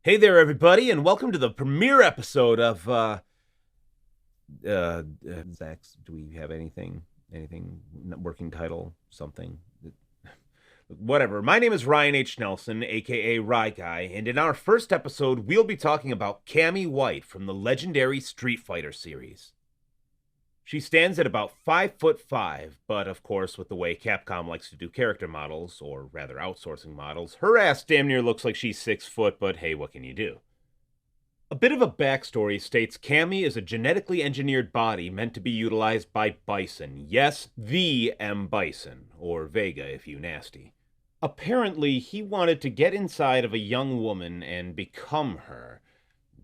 Hey there, everybody, and welcome to the premiere episode of, Zax, do we have anything, working title, something? Whatever. My name is Ryan H. Nelson, aka Rye Guy, and in our first episode, we'll be talking about Cammy White from the legendary Street Fighter series. She stands at about 5'5", but of course, with the way Capcom likes to do character models, or rather outsourcing models, her ass damn near looks like she's 6 foot, but hey, what can you do? A bit of a backstory states Cammy is a genetically engineered body meant to be utilized by Bison. Yes, the M. Bison, or Vega if you nasty. Apparently, he wanted to get inside of a young woman and become her.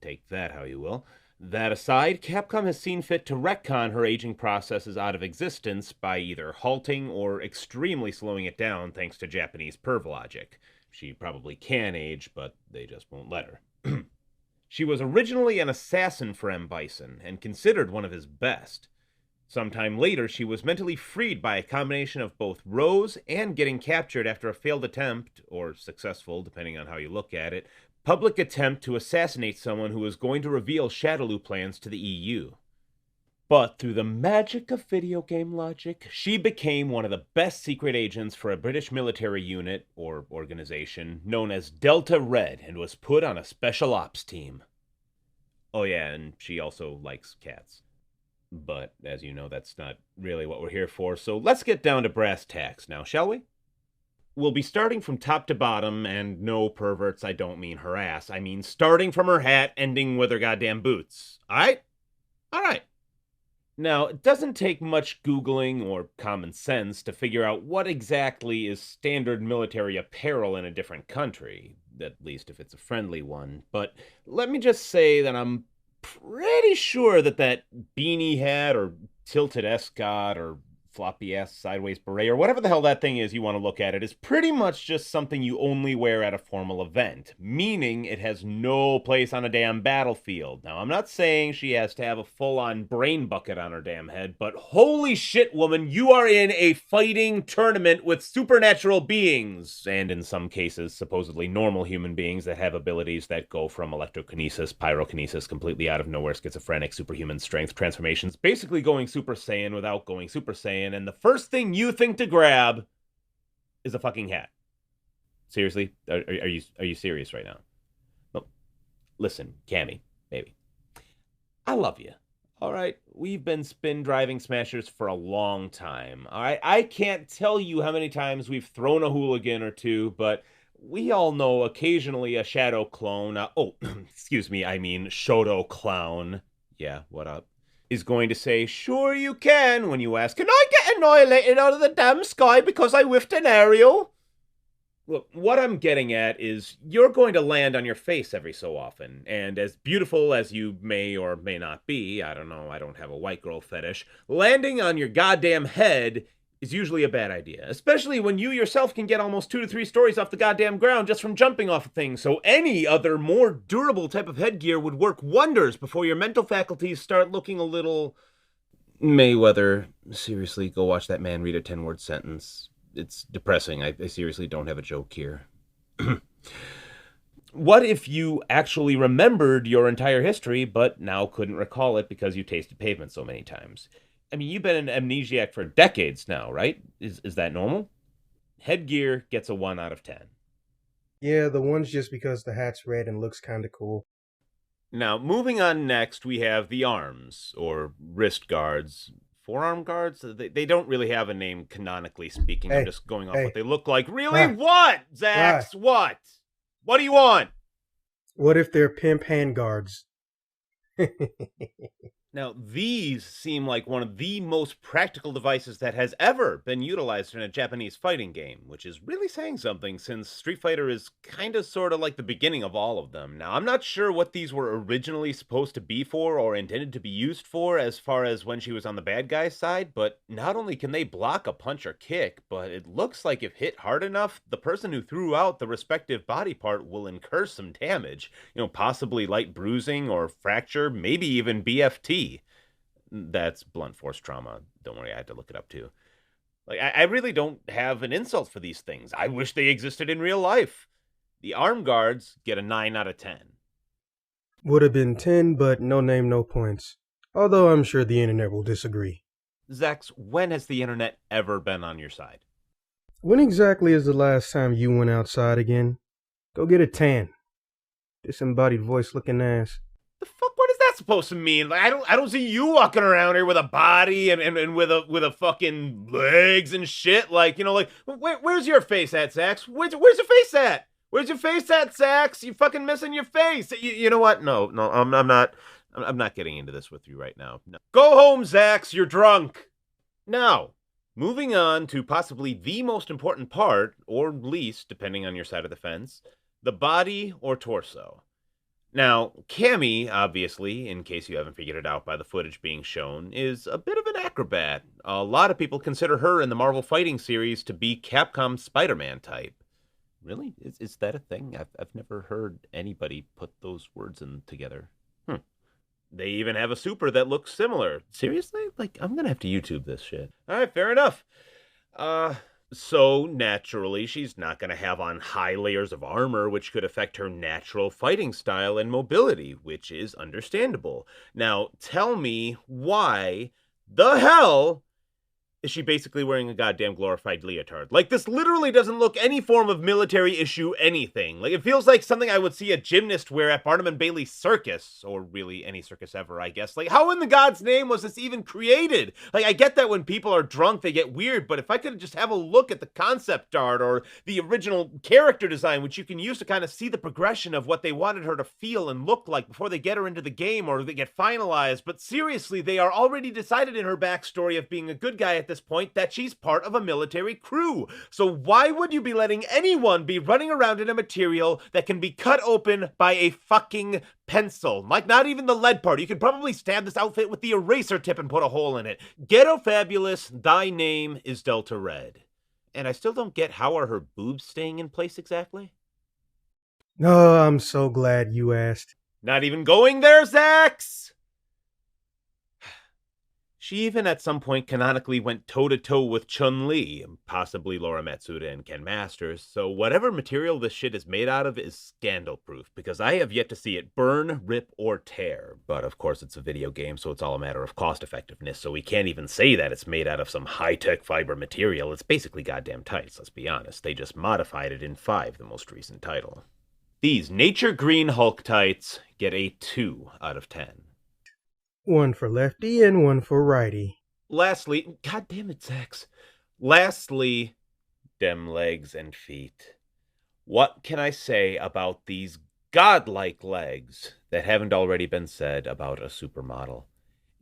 Take that how you will. That aside, Capcom has seen fit to retcon her aging processes out of existence by either halting or extremely slowing it down thanks to Japanese perv logic. She probably can age, but they just won't let her. She was originally an assassin for M. Bison and considered one of his best. Sometime later, she was mentally freed by a combination of both Rose and getting captured after a failed attempt, or successful, depending on how you look at it, public attempt to assassinate someone who was going to reveal Shadaloo plans to the EU. But through the magic of video game logic, she became one of the best secret agents for a British military unit, or organization, known as Delta Red, and was put on a special ops team. Oh yeah, and she also likes cats. But, as you know, that's not really what we're here for, so let's get down to brass tacks now, shall we? We'll be starting from top to bottom, and no, perverts, I don't mean her ass. I mean starting from her hat, ending with her goddamn boots. Alright? Alright. Now, it doesn't take much Googling or common sense to figure out what exactly is standard military apparel in a different country, at least if it's a friendly one. But let me just say that I'm pretty sure that beanie hat or tilted escort or floppy ass sideways beret or whatever the hell that thing is you want to look at it is pretty much just something you only wear at a formal event, meaning it has no place on a damn battlefield. Now, I'm not saying she has to have a full-on brain bucket on her damn head, but holy shit, woman, you are in a fighting tournament with supernatural beings, and in some cases, supposedly normal human beings that have abilities that go from electrokinesis, pyrokinesis, completely out of nowhere, schizophrenic, superhuman strength transformations, basically going Super Saiyan without going Super Saiyan, and the first thing you think to grab is a fucking hat. Seriously? Are you serious right now? No. Listen, Cammy, baby. I love you. All right, we've been spin driving smashers for a long time. All right, I can't tell you how many times we've thrown a hooligan or two, but we all know occasionally a shadow clone. Excuse me, I mean Shoto clown. Yeah, what up? Is going to say, sure you can, when you ask, can I get annihilated out of the damn sky because I whiffed an aerial? Look, what I'm getting at is you're going to land on your face every so often, and as beautiful as you may or may not be, I don't know, I don't have a white girl fetish, landing on your goddamn head is usually a bad idea, especially when you yourself can get almost 2 to 3 stories off the goddamn ground just from jumping off of things, so any other more durable type of headgear would work wonders before your mental faculties start looking a little... Mayweather, seriously, go watch that man read a 10-word sentence. It's depressing. I seriously don't have a joke here. What if you actually remembered your entire history, but now couldn't recall it because you tasted pavement so many times? I mean, you've been an amnesiac for decades now, right? Is that normal? Headgear gets a 1 out of 10. Yeah, the one's just because the hat's red and looks kind of cool. Now, moving on next, we have the arms, or wrist guards. Forearm guards? They don't really have a name canonically speaking. I'm just going off what they look like. Really? What, Zax? What? What do you want? What if they're pimp hand guards? Now, these seem like one of the most practical devices that has ever been utilized in a Japanese fighting game, which is really saying something since Street Fighter is kind of sort of like the beginning of all of them. Now, I'm not sure what these were originally supposed to be for or intended to be used for as far as when she was on the bad guy's side, but not only can they block a punch or kick, but it looks like if hit hard enough, the person who threw out the respective body part will incur some damage, possibly light bruising or fracture, maybe even BFT. That's blunt force trauma. Don't worry, I had to look it up too. Like, I really don't have an insult for these things. I wish they existed in real life. The arm guards get a 9 out of 10. Would have been 10, but no name, no points. Although I'm sure the internet will disagree. Zax, when has the internet ever been on your side? When exactly is the last time you went outside again? Go get a tan. Disembodied voice looking ass. The fuck? What is that supposed to mean? Like, I don't see you walking around here with a body and with a fucking legs and shit. Like, you know, like where's your face at, Zax? Where's your face at? Where's your face at, Zax? You fucking missing your face. You know what? No, I'm not getting into this with you right now. No. Go home, Zax. You're drunk. Now, moving on to possibly the most important part, or least, depending on your side of the fence, the body or torso. Now, Cammy, obviously, in case you haven't figured it out by the footage being shown, is a bit of an acrobat. A lot of people consider her in the Marvel fighting series to be Capcom's Spider-Man type. Really? Is that a thing? I've never heard anybody put those words in together. They even have a super that looks similar. Seriously? Like, I'm gonna have to YouTube this shit. Alright, fair enough. So naturally, she's not gonna have on high layers of armor, which could affect her natural fighting style and mobility, which is understandable. Now, tell me why the hell is she basically wearing a goddamn glorified leotard? Like, this literally doesn't look any form of military issue anything. Like, it feels like something I would see a gymnast wear at Barnum and Bailey's circus, or really any circus ever, I guess. Like, how in the God's name was this even created? Like, I get that when people are drunk, they get weird, but if I could just have a look at the concept art or the original character design, which you can use to kind of see the progression of what they wanted her to feel and look like before they get her into the game or they get finalized. But seriously, they are already decided in her backstory of being a good guy at this point that she's part of a military crew. So why would you be letting anyone be running around in a material that can be cut open by a fucking pencil? Like, not even the lead part. You could probably stab this outfit with the eraser tip and put a hole in it. Ghetto Fabulous, thy name is Delta Red. And I still don't get how are her boobs staying in place exactly? Oh, I'm so glad you asked. Not even going there, Zax! She even at some point canonically went toe-to-toe with Chun-Li, possibly Laura Matsuda and Ken Masters, so whatever material this shit is made out of is scandal-proof, because I have yet to see it burn, rip, or tear. But of course it's a video game, so it's all a matter of cost-effectiveness, so we can't even say that it's made out of some high-tech fiber material. It's basically goddamn tights, let's be honest. They just modified it in 5, the most recent title. These Nature Green Hulk tights get a 2 out of 10. One for lefty and one for righty. Lastly, god damn it, Zax. Lastly, dem legs and feet. What can I say about these godlike legs that haven't already been said about a supermodel?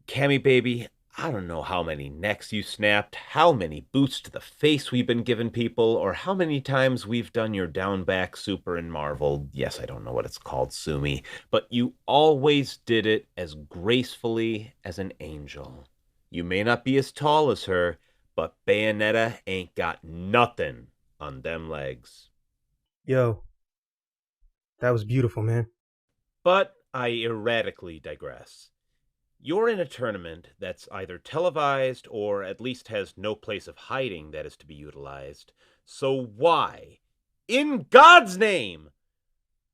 Cammy baby, I don't know how many necks you snapped, how many boots to the face we've been giving people, or how many times we've done your down back super in Marvel. Yes, I don't know what it's called, Sumi, but you always did it as gracefully as an angel. You may not be as tall as her, but Bayonetta ain't got nothing on them legs. Yo, that was beautiful, man. But I erratically digress. You're in a tournament that's either televised or at least has no place of hiding that is to be utilized. So why, in God's name,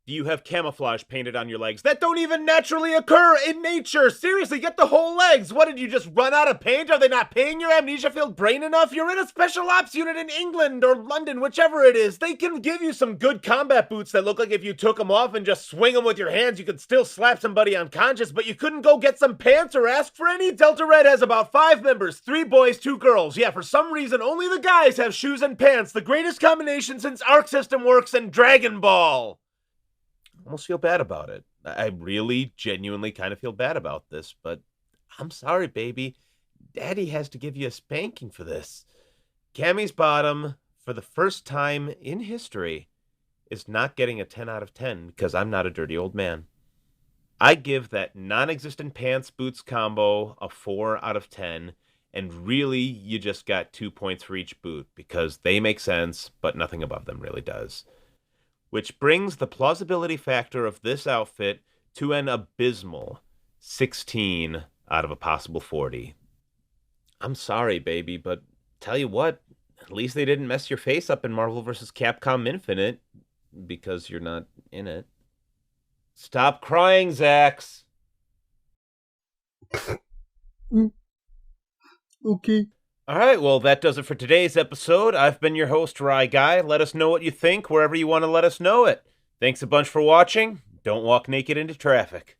do you have camouflage painted on your legs that don't even naturally occur in nature? Seriously, get the whole legs. What, did you just run out of paint? Are they not paying your amnesia-filled brain enough? You're in a special ops unit in England or London, whichever it is. They can give you some good combat boots that look like if you took them off and just swing them with your hands, you could still slap somebody unconscious, but you couldn't go get some pants or ask for any? Delta Red has about 5 members, 3 boys, 2 girls. Yeah, for some reason, only the guys have shoes and pants. The greatest combination since Arc System Works and Dragon Ball. Almost feel bad about it. I really genuinely kind of feel bad about this, but I'm sorry, baby. Daddy has to give you a spanking for this. Cammy's bottom, for the first time in history, is not getting a 10 out of 10 because I'm not a dirty old man. I give that non-existent pants boots combo a 4 out of 10, and really you just got 2 points for each boot because they make sense, but nothing above them really does. Which brings the plausibility factor of this outfit to an abysmal 16 out of a possible 40. I'm sorry, baby, but tell you what, at least they didn't mess your face up in Marvel vs. Capcom Infinite, because you're not in it. Stop crying, Zax. Okay. All right, well, that does it for today's episode. I've been your host, Rye Guy. Let us know what you think wherever you want to let us know it. Thanks a bunch for watching. Don't walk naked into traffic.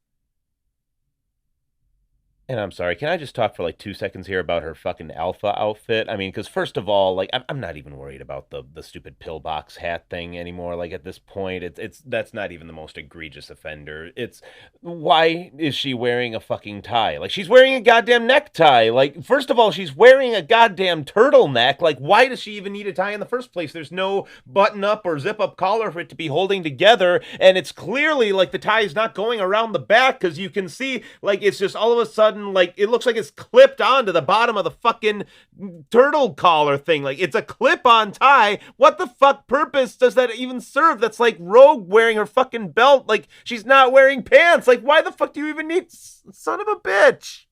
And I'm sorry, can I just talk for like 2 seconds here about her fucking alpha outfit? I mean, because first of all, like, I'm not even worried about the stupid pillbox hat thing anymore. Like, at this point, it's that's not even the most egregious offender. It's why is she wearing a fucking tie? Like, she's wearing a goddamn necktie. Like, first of all, she's wearing a goddamn turtleneck. Like, why does she even need a tie in the first place? There's no button up or zip up collar for it to be holding together, and it's clearly like the tie is not going around the back because you can see like it's just all of a sudden. Like it looks like it's clipped onto the bottom of the fucking turtle collar thing. Like it's a clip-on tie. What the fuck purpose does that even serve? That's like Rogue wearing her fucking belt. Like she's not wearing pants. Like why the fuck do you even need? Son of a bitch.